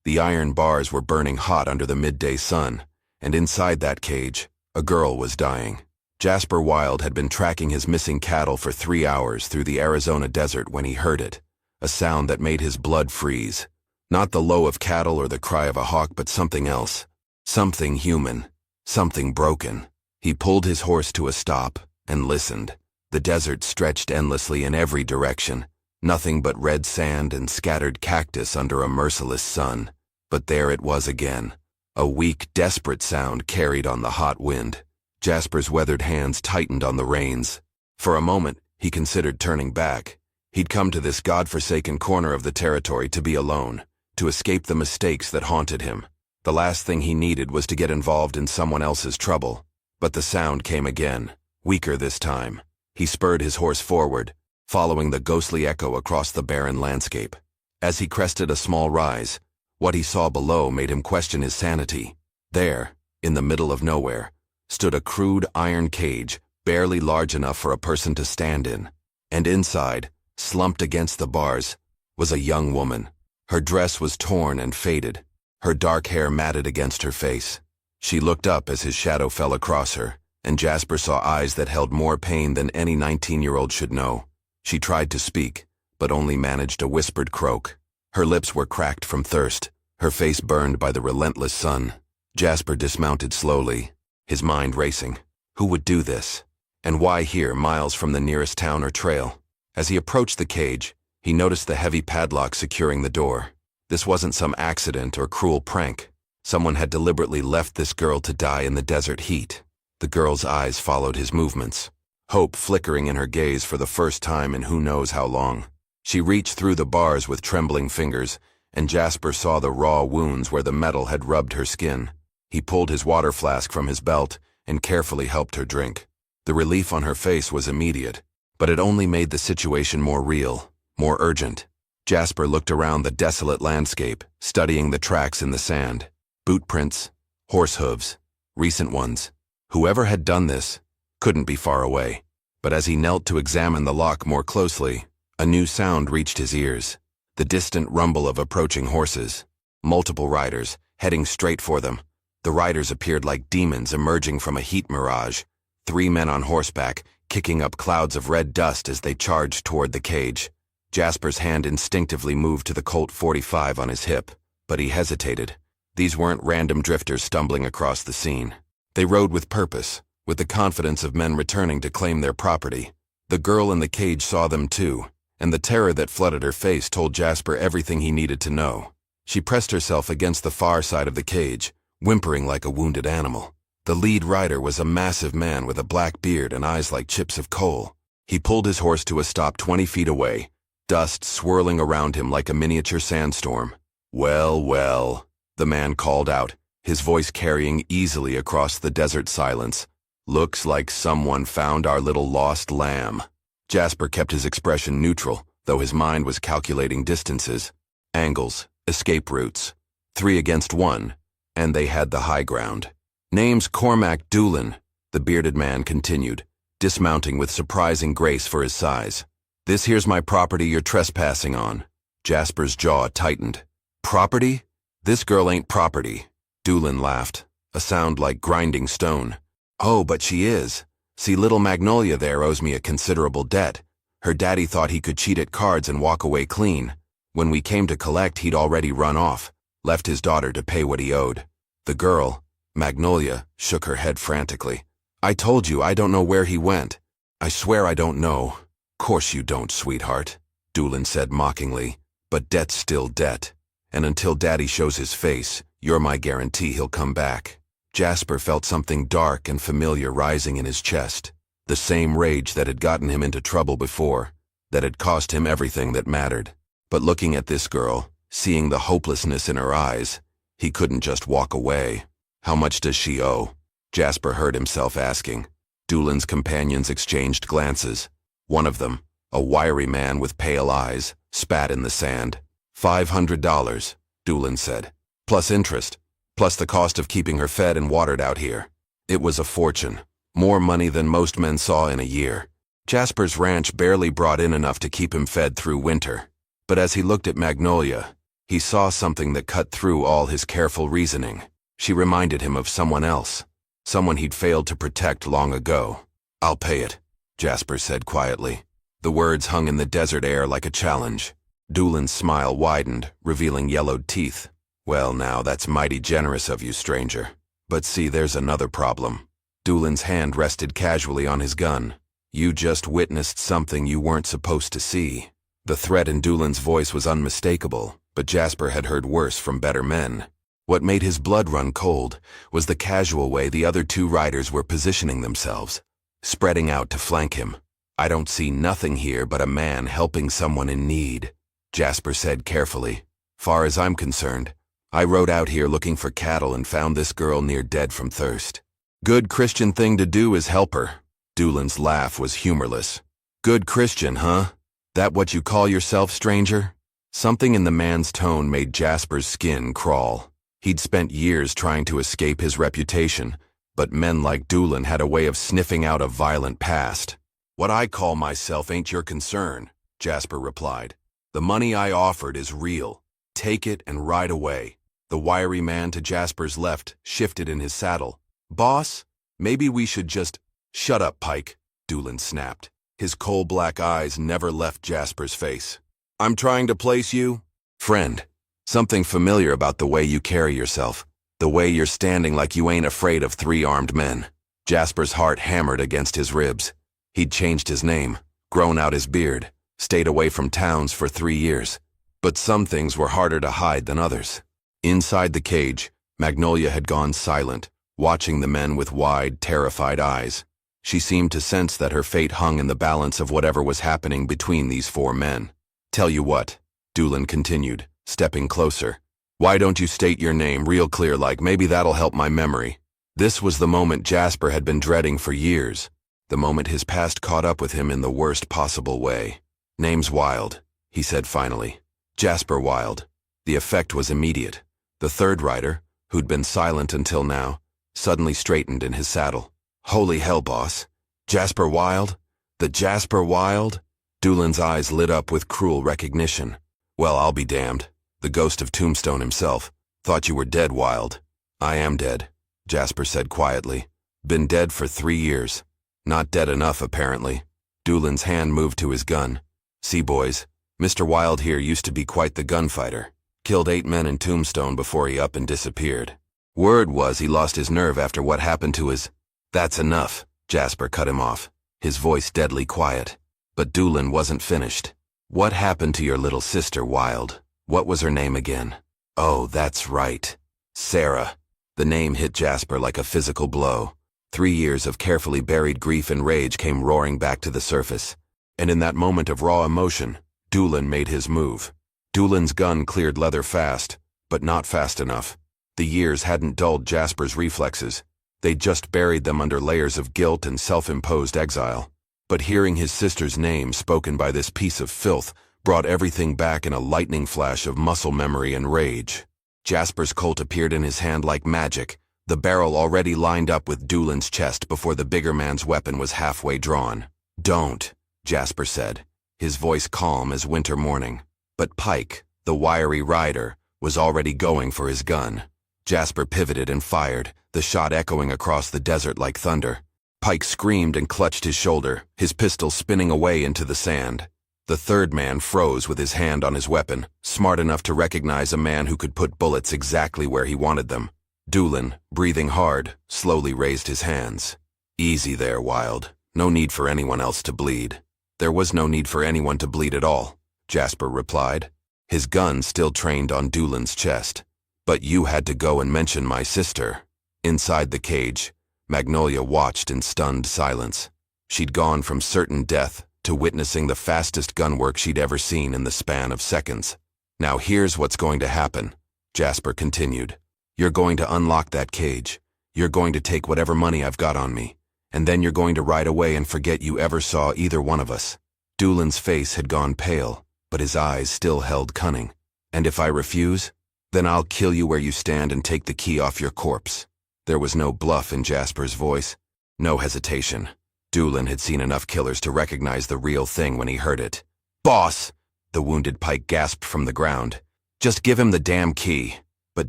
The iron bars were burning hot under the midday sun, and inside that cage, a girl was dying. Jasper Wilde had been tracking his missing cattle for 3 hours through the Arizona desert when he heard it, a sound that made his blood freeze. Not the low of cattle or the cry of a hawk, but something else. Something human. Something broken. He pulled his horse to a stop and listened. The desert stretched endlessly in every direction, nothing but red sand and scattered cactus under a merciless sun. But there it was again, a weak, desperate sound carried on the hot wind. Jasper's weathered hands tightened on the reins. For a moment, he considered turning back. He'd come to this godforsaken corner of the territory to be alone, to escape the mistakes that haunted him. The last thing he needed was to get involved in someone else's trouble. But the sound came again, weaker this time. He spurred his horse forward, following the ghostly echo across the barren landscape. As he crested a small rise, what he saw below made him question his sanity. There, in the middle of nowhere, stood a crude iron cage, barely large enough for a person to stand in. And inside, slumped against the bars, was a young woman. Her dress was torn and faded, her dark hair matted against her face. She looked up as his shadow fell across her, and Jasper saw eyes that held more pain than any 19-year-old should know. She tried to speak, but only managed a whispered croak. Her lips were cracked from thirst, her face burned by the relentless sun. Jasper dismounted slowly, his mind racing. Who would do this? And why here, miles from the nearest town or trail? As he approached the cage, he noticed the heavy padlock securing the door. This wasn't some accident or cruel prank. Someone had deliberately left this girl to die in the desert heat. The girl's eyes followed his movements, hope flickering in her gaze for the first time in who knows how long. She reached through the bars with trembling fingers, and Jasper saw the raw wounds where the metal had rubbed her skin. He pulled his water flask from his belt and carefully helped her drink. The relief on her face was immediate, but it only made the situation more real, more urgent. Jasper looked around the desolate landscape, studying the tracks in the sand. Boot prints, horse hooves, recent ones. Whoever had done this couldn't be far away. But as he knelt to examine the lock more closely, a new sound reached his ears. The distant rumble of approaching horses. Multiple riders, heading straight for them. The riders appeared like demons emerging from a heat mirage. 3 men on horseback, kicking up clouds of red dust as they charged toward the cage. Jasper's hand instinctively moved to the Colt .45 on his hip, but he hesitated. These weren't random drifters stumbling across the scene. They rode with purpose, with the confidence of men returning to claim their property. The girl in the cage saw them too, and the terror that flooded her face told Jasper everything he needed to know. She pressed herself against the far side of the cage, whimpering like a wounded animal. The lead rider was a massive man with a black beard and eyes like chips of coal. He pulled his horse to a stop 20 feet away, dust swirling around him like a miniature sandstorm. "Well, well," the man called out, his voice carrying easily across the desert silence. "Looks like someone found our little lost lamb." Jasper kept his expression neutral, though his mind was calculating distances, angles, escape routes. 3 against 1, and they had the high ground. "Name's Cormac Doolin," the bearded man continued, dismounting with surprising grace for his size. "This here's my property you're trespassing on." Jasper's jaw tightened. "Property? This girl ain't property." Doolin laughed, a sound like grinding stone. "Oh, but she is. See, little Magnolia there owes me a considerable debt. Her daddy thought he could cheat at cards and walk away clean. When we came to collect, he'd already run off, left his daughter to pay what he owed." The girl, Magnolia, shook her head frantically. "I told you, I don't know where he went." "I swear I don't know." "Course you don't, sweetheart," Doolin said mockingly. "But debt's still debt. And until Daddy shows his face, you're my guarantee he'll come back." Jasper felt something dark and familiar rising in his chest. The same rage that had gotten him into trouble before, that had cost him everything that mattered. But looking at this girl, seeing the hopelessness in her eyes, he couldn't just walk away. "How much does she owe?" Jasper heard himself asking. Doolin's companions exchanged glances. One of them, a wiry man with pale eyes, spat in the sand. $500, Doolin said. "Plus interest, plus the cost of keeping her fed and watered out here." It was a fortune, more money than most men saw in a year. Jasper's ranch barely brought in enough to keep him fed through winter. But as he looked at Magnolia, He saw something that cut through all his careful reasoning. She reminded him of someone else, someone he'd failed to protect long ago. "I'll pay it," Jasper said quietly. The words hung in the desert air like a challenge. Doolin's smile widened, revealing yellowed teeth. "Well, now, that's mighty generous of you, stranger. But see, there's another problem." Doolin's hand rested casually on his gun. "You just witnessed something you weren't supposed to see." The threat in Doolin's voice was unmistakable, but Jasper had heard worse from better men. What made his blood run cold was the casual way the other two riders were positioning themselves, spreading out to flank him. "I don't see nothing here but a man helping someone in need," Jasper said carefully. "Far as I'm concerned, I rode out here looking for cattle and found this girl near dead from thirst. Good Christian thing to do is help her." Doolin's laugh was humorless. "Good Christian, huh? That what you call yourself, stranger?" Something in the man's tone made Jasper's skin crawl. He'd spent years trying to escape his reputation, but men like Doolin had a way of sniffing out a violent past. "What I call myself ain't your concern," Jasper replied. "The money I offered is real. Take it and ride away." The wiry man to Jasper's left shifted in his saddle. "Boss, maybe we should just—" "Shut up, Pike," Doolin snapped. His coal-black eyes never left Jasper's face. "I'm trying to place you, friend. Something familiar about the way you carry yourself, the way you're standing like you ain't afraid of 3 armed men." Jasper's heart hammered against his ribs. He'd changed his name, grown out his beard, stayed away from towns for 3 years. But some things were harder to hide than others. Inside the cage, Magnolia had gone silent, watching the men with wide, terrified eyes. She seemed to sense that her fate hung in the balance of whatever was happening between these 4 men. "Tell you what," Doolin continued, stepping closer. "Why don't you state your name real clear, like maybe that'll help my memory." This was the moment Jasper had been dreading for years, the moment his past caught up with him in the worst possible way. "Name's Wild," he said finally. "Jasper Wild." The effect was immediate. The third rider, who'd been silent until now, suddenly straightened in his saddle. "Holy hell, boss. Jasper Wild? The Jasper Wild?" Doolin's eyes lit up with cruel recognition. "Well, I'll be damned. The ghost of Tombstone himself. Thought you were dead, Wild." "I am dead," Jasper said quietly. "Been dead for 3 years. Not dead enough, apparently." Doolin's hand moved to his gun. "See, boys, Mr. Wild here used to be quite the gunfighter. Killed 8 men in Tombstone before he up and disappeared. Word was he lost his nerve after what happened to his—" "That's enough," Jasper cut him off, his voice deadly quiet. But Doolin wasn't finished. "What happened to your little sister, Wild? What was her name again?" "Oh, that's right. Sarah." The name hit Jasper like a physical blow. 3 years of carefully buried grief and rage came roaring back to the surface. And in that moment of raw emotion, Doolin made his move. Doolin's gun cleared leather fast, but not fast enough. The years hadn't dulled Jasper's reflexes. They'd just buried them under layers of guilt and self-imposed exile. But hearing his sister's name spoken by this piece of filth brought everything back in a lightning flash of muscle memory and rage. Jasper's Colt appeared in his hand like magic, the barrel already lined up with Doolin's chest before the bigger man's weapon was halfway drawn. "Don't," Jasper said, his voice calm as winter morning. But Pike, the wiry rider, was already going for his gun. Jasper pivoted and fired, the shot echoing across the desert like thunder. Pike screamed and clutched his shoulder, his pistol spinning away into the sand. The third man froze with his hand on his weapon, smart enough to recognize a man who could put bullets exactly where he wanted them. Doolin, breathing hard, slowly raised his hands. "Easy there, Wild. No need for anyone else to bleed." "There was no need for anyone to bleed at all," Jasper replied, his gun still trained on Doolin's chest. "But you had to go and mention my sister." Inside the cage, Magnolia watched in stunned silence. She'd gone from certain death to witnessing the fastest gunwork she'd ever seen in the span of seconds. "Now here's what's going to happen," Jasper continued. "You're going to unlock that cage. You're going to take whatever money I've got on me, and then you're going to ride away and forget you ever saw either one of us." Doolin's face had gone pale, but his eyes still held cunning. "And if I refuse, then I'll kill you where you stand and take the key off your corpse." There was no bluff in Jasper's voice, no hesitation. Doolin had seen enough killers to recognize the real thing when he heard it. "Boss!" the wounded Pike gasped from the ground. Just give him the damn key. But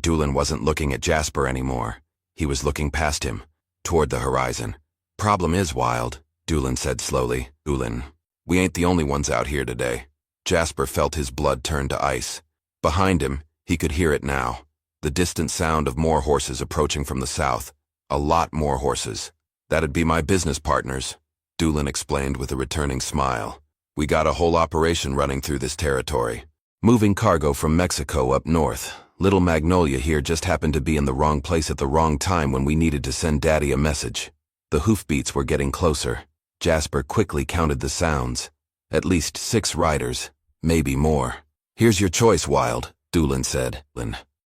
Doolin wasn't looking at Jasper anymore. He was looking past him, toward the horizon. Problem is, Wild, Doolin said slowly. Doolin, we ain't the only ones out here today. Jasper felt his blood turn to ice. Behind him, he could hear it now. The distant sound of more horses approaching from the south. A lot more horses. That'd be my business partners, Doolin explained with a returning smile. We got a whole operation running through this territory. Moving cargo from Mexico up north. Little Magnolia here just happened to be in the wrong place at the wrong time when we needed to send Daddy a message. The hoofbeats were getting closer. Jasper quickly counted the sounds. At least 6 riders, maybe more. Here's your choice, Wild, Doolin said,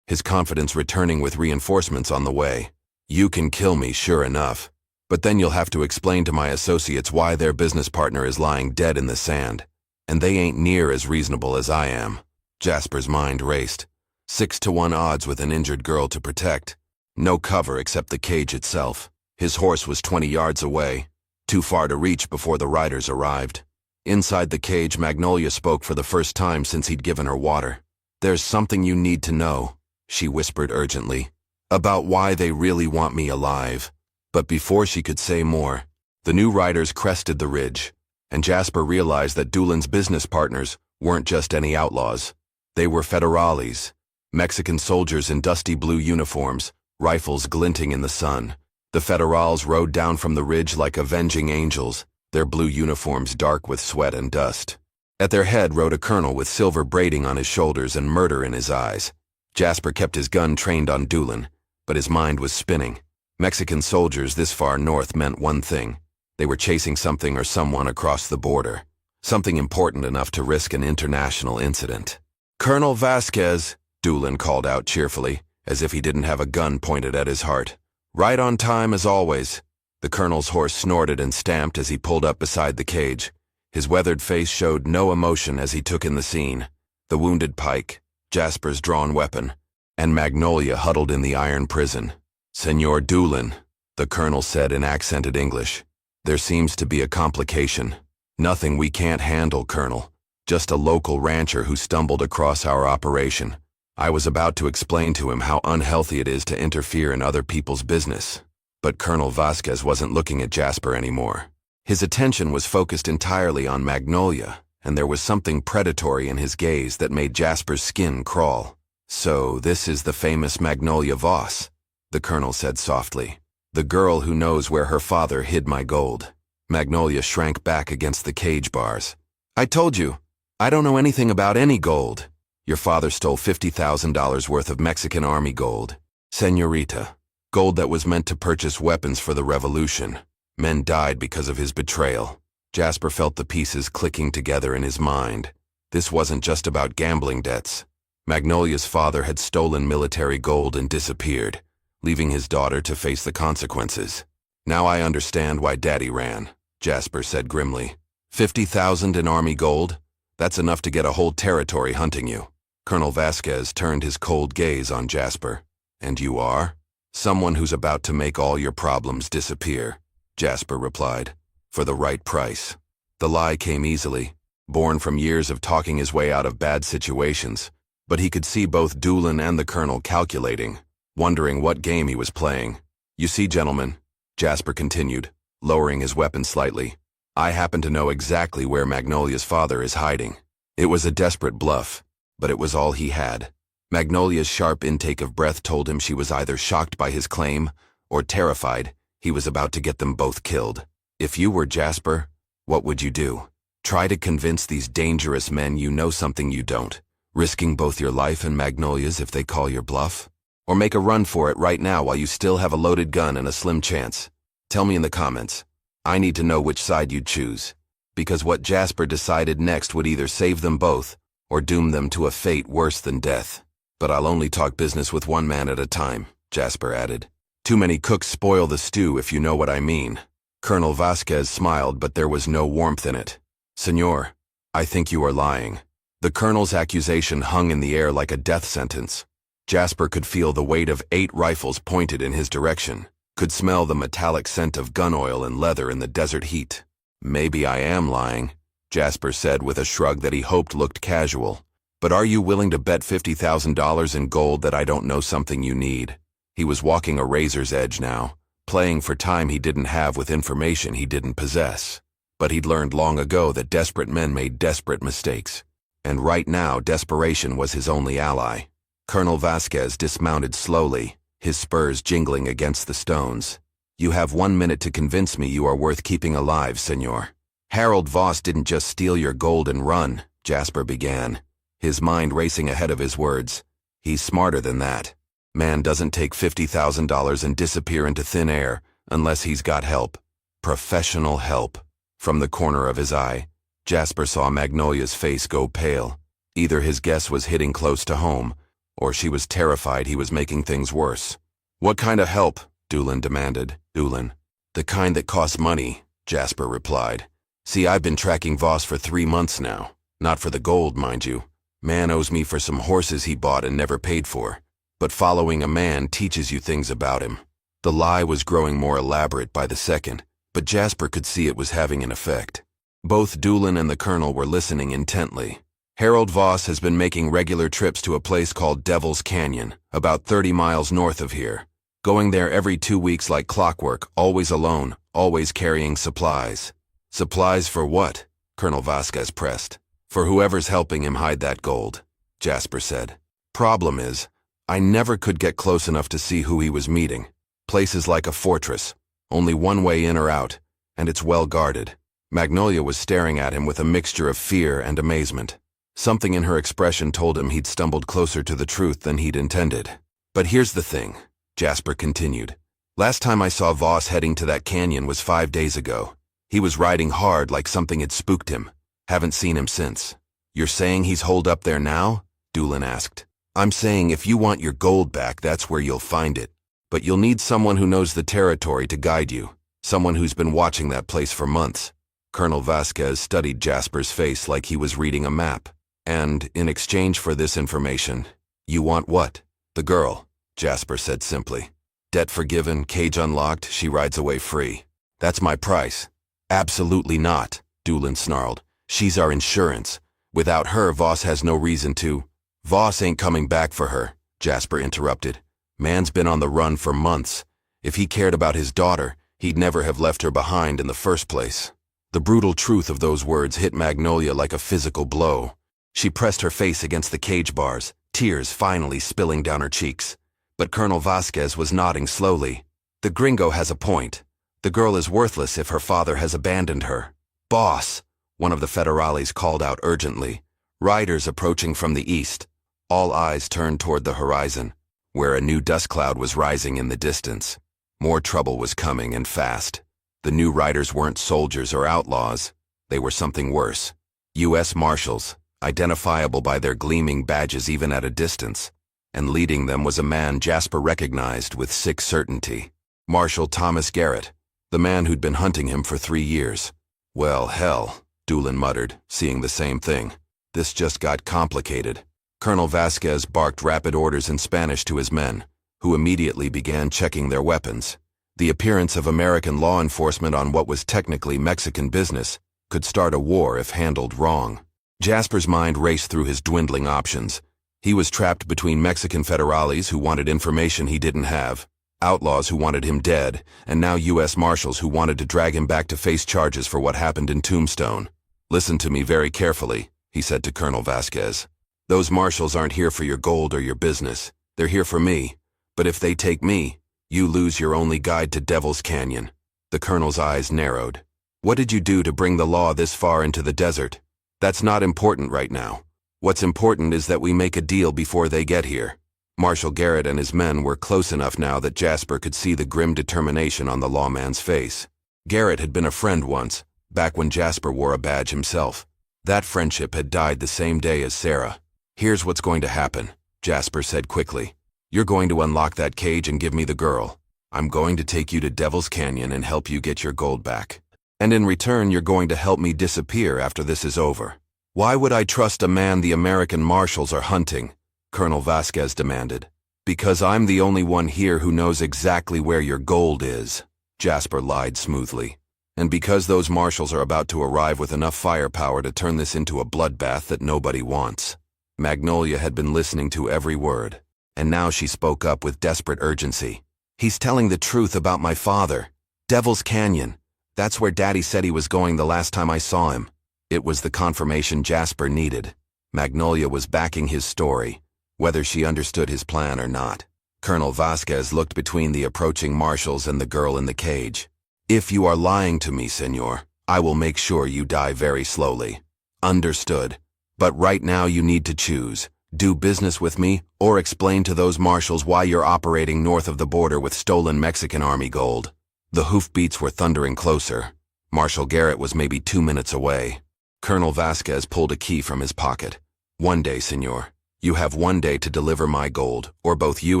his confidence returning with reinforcements on the way. You can kill me, sure enough. But then you'll have to explain to my associates why their business partner is lying dead in the sand. And they ain't near as reasonable as I am. Jasper's mind raced. 6-to-1 odds with an injured girl to protect. No cover except the cage itself. His horse was 20 yards away, too far to reach before the riders arrived. Inside the cage, Magnolia spoke for the first time since he'd given her water. There's something you need to know, she whispered urgently, about why they really want me alive. But before she could say more, the new riders crested the ridge, and Jasper realized that Doolin's business partners weren't just any outlaws. They were federales, Mexican soldiers in dusty blue uniforms, rifles glinting in the sun. The federales rode down from the ridge like avenging angels, their blue uniforms dark with sweat and dust. At their head rode a colonel with silver braiding on his shoulders and murder in his eyes. Jasper kept his gun trained on Doolin, but his mind was spinning. Mexican soldiers this far north meant one thing. They were chasing something or someone across the border. Something important enough to risk an international incident. Colonel Vasquez, Doolin called out cheerfully, as if he didn't have a gun pointed at his heart. Right on time as always. The colonel's horse snorted and stamped as he pulled up beside the cage. His weathered face showed no emotion as he took in the scene. The wounded pike, Jasper's drawn weapon, and Magnolia huddled in the iron prison. Senor Doolin, the colonel said in accented English. There seems to be a complication. Nothing we can't handle, Colonel. Just a local rancher who stumbled across our operation. I was about to explain to him how unhealthy it is to interfere in other people's business. But Colonel Vasquez wasn't looking at Jasper anymore. His attention was focused entirely on Magnolia, and there was something predatory in his gaze that made Jasper's skin crawl. So this is the famous Magnolia Voss, the colonel said softly. The girl who knows where her father hid my gold. Magnolia shrank back against the cage bars. I told you, I don't know anything about any gold. Your father stole $50,000 worth of Mexican Army gold. Señorita, gold that was meant to purchase weapons for the revolution. Men died because of his betrayal. Jasper felt the pieces clicking together in his mind. This wasn't just about gambling debts. Magnolia's father had stolen military gold and disappeared, leaving his daughter to face the consequences. Now I understand why Daddy ran, Jasper said grimly. 50,000 in Army gold? That's enough to get a whole territory hunting you. Colonel Vasquez turned his cold gaze on Jasper. And you are? Someone who's about to make all your problems disappear, Jasper replied, for the right price. The lie came easily, born from years of talking his way out of bad situations, but he could see both Doolin and the colonel calculating, wondering what game he was playing. You see, gentlemen, Jasper continued, lowering his weapon slightly, I happen to know exactly where Magnolia's father is hiding. It was a desperate bluff, but it was all he had. Magnolia's sharp intake of breath told him she was either shocked by his claim or terrified he was about to get them both killed. If you were Jasper, what would you do? Try to convince these dangerous men you know something you don't, risking both your life and Magnolia's if they call your bluff? Or make a run for it right now while you still have a loaded gun and a slim chance? Tell me in the comments. I need to know which side you'd choose, because what Jasper decided next would either save them both or doom them to a fate worse than death. But I'll only talk business with one man at a time, Jasper added. Too many cooks spoil the stew, if you know what I mean. Colonel Vasquez smiled, but there was no warmth in it. Senor, I think you are lying. The colonel's accusation hung in the air like a death sentence. Jasper could feel the weight of 8 rifles pointed in his direction, could smell the metallic scent of gun oil and leather in the desert heat. Maybe I am lying, Jasper said with a shrug that he hoped looked casual. But are you willing to bet $50,000 in gold that I don't know something you need? He was walking a razor's edge now, playing for time he didn't have with information he didn't possess. But he'd learned long ago that desperate men made desperate mistakes. And right now, desperation was his only ally. Colonel Vasquez dismounted slowly, his spurs jingling against the stones. You have 1 minute to convince me you are worth keeping alive, senor. Harold Voss didn't just steal your gold and run, Jasper began, his mind racing ahead of his words. He's smarter than that. Man doesn't take $50,000 and disappear into thin air unless he's got help. Professional help. From the corner of his eye, Jasper saw Magnolia's face go pale. Either his guess was hitting close to home, or she was terrified he was making things worse. What kind of help? Doolin demanded. Doolin. The kind that costs money, Jasper replied. See, I've been tracking Voss for 3 months now. Not for the gold, mind you. Man owes me for some horses he bought and never paid for. But following a man teaches you things about him. The lie was growing more elaborate by the second, but Jasper could see it was having an effect. Both Doolin and the colonel were listening intently. Harold Voss has been making regular trips to a place called Devil's Canyon, about 30 miles north of here. Going there every 2 weeks like clockwork, always alone, always carrying supplies. Supplies for what? Colonel Vasquez pressed. For whoever's helping him hide that gold, Jasper said. Problem is, I never could get close enough to see who he was meeting. Place is like a fortress, only one way in or out, and it's well guarded. Magnolia was staring at him with a mixture of fear and amazement. Something in her expression told him he'd stumbled closer to the truth than he'd intended. But here's the thing, Jasper continued. Last time I saw Voss heading to that canyon was 5 days ago. He was riding hard like something had spooked him. Haven't seen him since. You're saying he's holed up there now? Doolin asked. I'm saying if you want your gold back, that's where you'll find it. But you'll need someone who knows the territory to guide you. Someone who's been watching that place for months. Colonel Vasquez studied Jasper's face like he was reading a map. And, in exchange for this information, you want what? The girl, Jasper said simply. Debt forgiven, cage unlocked, she rides away free. That's my price. Absolutely not, Doolin snarled. She's our insurance. Without her, Voss has no reason to. Voss ain't coming back for her, Jasper interrupted. Man's been on the run for months. If he cared about his daughter, he'd never have left her behind in the first place. The brutal truth of those words hit Magnolia like a physical blow. She pressed her face against the cage bars, tears finally spilling down her cheeks. But Colonel Vasquez was nodding slowly. The gringo has a point. The girl is worthless if her father has abandoned her. Boss, one of the federales called out urgently. Riders approaching from the east. All eyes turned toward the horizon, where a new dust cloud was rising in the distance. More trouble was coming, and fast. The new riders weren't soldiers or outlaws. They were something worse. U.S. Marshals, identifiable by their gleaming badges even at a distance. And leading them was a man Jasper recognized with sick certainty. Marshal Thomas Garrett, the man who'd been hunting him for 3 years. Well, hell, Doolin muttered, seeing the same thing. This just got complicated. Colonel Vasquez barked rapid orders in Spanish to his men, who immediately began checking their weapons. The appearance of American law enforcement on what was technically Mexican business could start a war if handled wrong. Jasper's mind raced through his dwindling options. He was trapped between Mexican federales who wanted information he didn't have, outlaws who wanted him dead, and now U.S. Marshals who wanted to drag him back to face charges for what happened in Tombstone. Listen to me very carefully, he said to Colonel Vasquez. Those marshals aren't here for your gold or your business. They're here for me. But if they take me, you lose your only guide to Devil's Canyon. The colonel's eyes narrowed. What did you do to bring the law this far into the desert? That's not important right now. What's important is that we make a deal before they get here. Marshal Garrett and his men were close enough now that Jasper could see the grim determination on the lawman's face. Garrett had been a friend once, back when Jasper wore a badge himself. That friendship had died the same day as Sarah. Here's what's going to happen, Jasper said quickly. You're going to unlock that cage and give me the girl. I'm going to take you to Devil's Canyon and help you get your gold back. And in return, you're going to help me disappear after this is over. Why would I trust a man the American Marshals are hunting? Colonel Vasquez demanded. Because I'm the only one here who knows exactly where your gold is, Jasper lied smoothly. And because those Marshals are about to arrive with enough firepower to turn this into a bloodbath that nobody wants. Magnolia had been listening to every word, and now she spoke up with desperate urgency. "He's telling the truth about my father. Devil's Canyon. That's where Daddy said he was going the last time I saw him." It was the confirmation Jasper needed. Magnolia was backing his story, whether she understood his plan or not. Colonel Vasquez looked between the approaching marshals and the girl in the cage. "If you are lying to me, senor, I will make sure you die very slowly." "Understood. But right now you need to choose. Do business with me, or explain to those marshals why you're operating north of the border with stolen Mexican Army gold." The hoofbeats were thundering closer. Marshal Garrett was maybe 2 minutes away. Colonel Vasquez pulled a key from his pocket. "One day, senor. You have 1 day to deliver my gold, or both you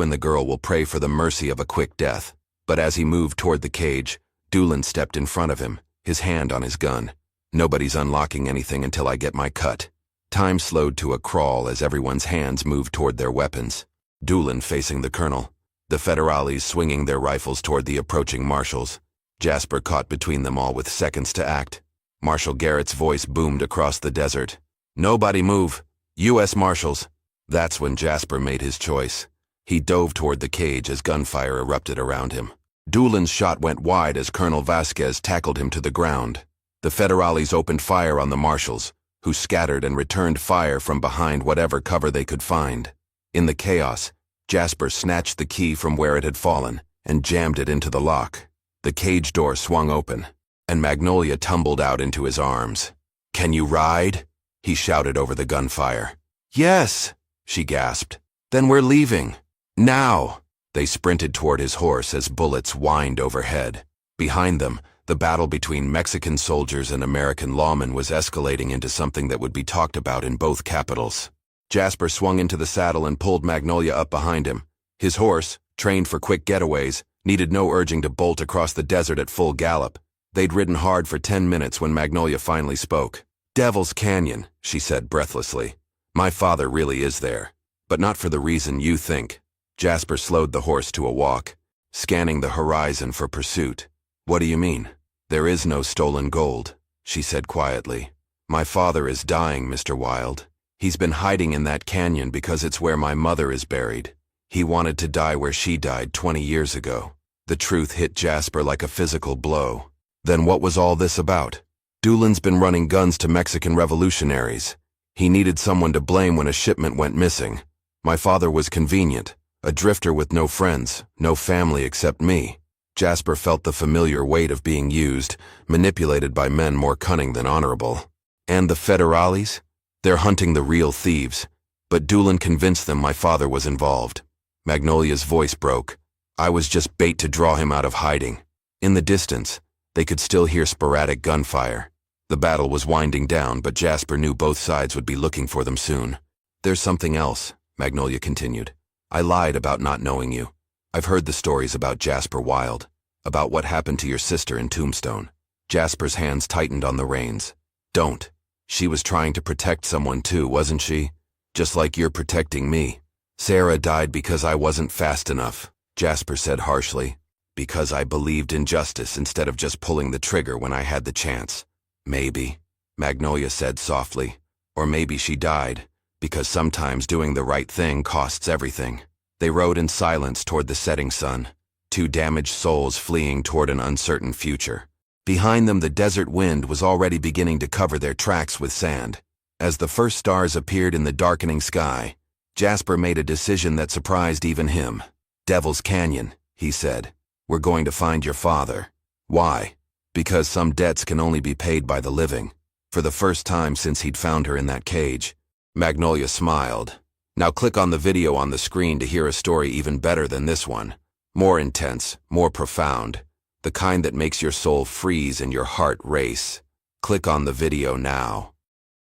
and the girl will pray for the mercy of a quick death." But as he moved toward the cage, Doolin stepped in front of him, his hand on his gun. "Nobody's unlocking anything until I get my cut." Time slowed to a crawl as everyone's hands moved toward their weapons. Doolin facing the colonel, the federales swinging their rifles toward the approaching marshals. Jasper caught between them all with seconds to act. Marshal Garrett's voice boomed across the desert. "Nobody move! U.S. Marshals!" That's when Jasper made his choice. He dove toward the cage as gunfire erupted around him. Doolin's shot went wide as Colonel Vasquez tackled him to the ground. The federales opened fire on the marshals, who scattered and returned fire from behind whatever cover they could find. In the chaos, Jasper snatched the key from where it had fallen and jammed it into the lock. The cage door swung open, and Magnolia tumbled out into his arms. "Can you ride?" he shouted over the gunfire. "Yes," she gasped. "Then we're leaving. Now!" They sprinted toward his horse as bullets whined overhead. Behind them, the battle between Mexican soldiers and American lawmen was escalating into something that would be talked about in both capitals. Jasper swung into the saddle and pulled Magnolia up behind him. His horse, trained for quick getaways, needed no urging to bolt across the desert at full gallop. They'd ridden hard for 10 minutes when Magnolia finally spoke. "Devil's Canyon," she said breathlessly. "My father really is there, but not for the reason you think." Jasper slowed the horse to a walk, scanning the horizon for pursuit. "What do you mean?" "There is no stolen gold," she said quietly. "My father is dying, Mr. Wilde. He's been hiding in that canyon because it's where my mother is buried. He wanted to die where she died 20 years ago." The truth hit Jasper like a physical blow. Then what was all this about? Doolin's been running guns to Mexican revolutionaries. He needed someone to blame when a shipment went missing. My father was convenient, a drifter with no friends, no family except me. Jasper felt the familiar weight of being used, manipulated by men more cunning than honorable. And the federales? They're hunting the real thieves. But Doolin convinced them my father was involved. Magnolia's voice broke. "I was just bait to draw him out of hiding." In the distance, they could still hear sporadic gunfire. The battle was winding down, but Jasper knew both sides would be looking for them soon. "There's something else," Magnolia continued. "I lied about not knowing you. I've heard the stories about Jasper Wilde, about what happened to your sister in Tombstone." Jasper's hands tightened on the reins. "Don't. She was trying to protect someone too, wasn't she? Just like you're protecting me." "Sarah died because I wasn't fast enough," Jasper said harshly. "Because I believed in justice instead of just pulling the trigger when I had the chance." "Maybe," Magnolia said softly. "Or maybe she died, because sometimes doing the right thing costs everything." They rode in silence toward the setting sun, two damaged souls fleeing toward an uncertain future. Behind them, the desert wind was already beginning to cover their tracks with sand. As the first stars appeared in the darkening sky, Jasper made a decision that surprised even him. "Devil's Canyon," he said. "We're going to find your father." "Why?" "Because some debts can only be paid by the living." For the first time since he'd found her in that cage, Magnolia smiled. "Now click on the video on the screen to hear a story even better than this one. More intense, more profound, the kind that makes your soul freeze and your heart race. Click on the video now."